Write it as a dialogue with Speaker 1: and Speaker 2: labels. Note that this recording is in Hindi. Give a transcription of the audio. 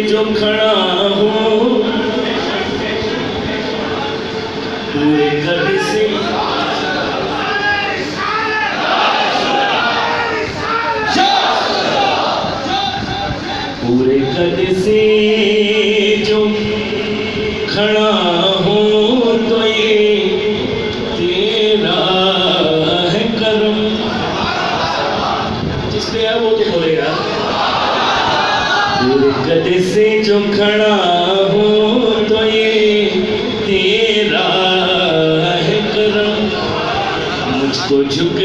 Speaker 1: जो खड़ा हूँ पूरे कद से, पूरे कद से जो खड़ा हूँ तो ये तेरा है करम। जिस पे है वो तो बोलेगा। पूरे कद से जो खड़ा हूँ तो ये तेरा है करम। मुझको झुक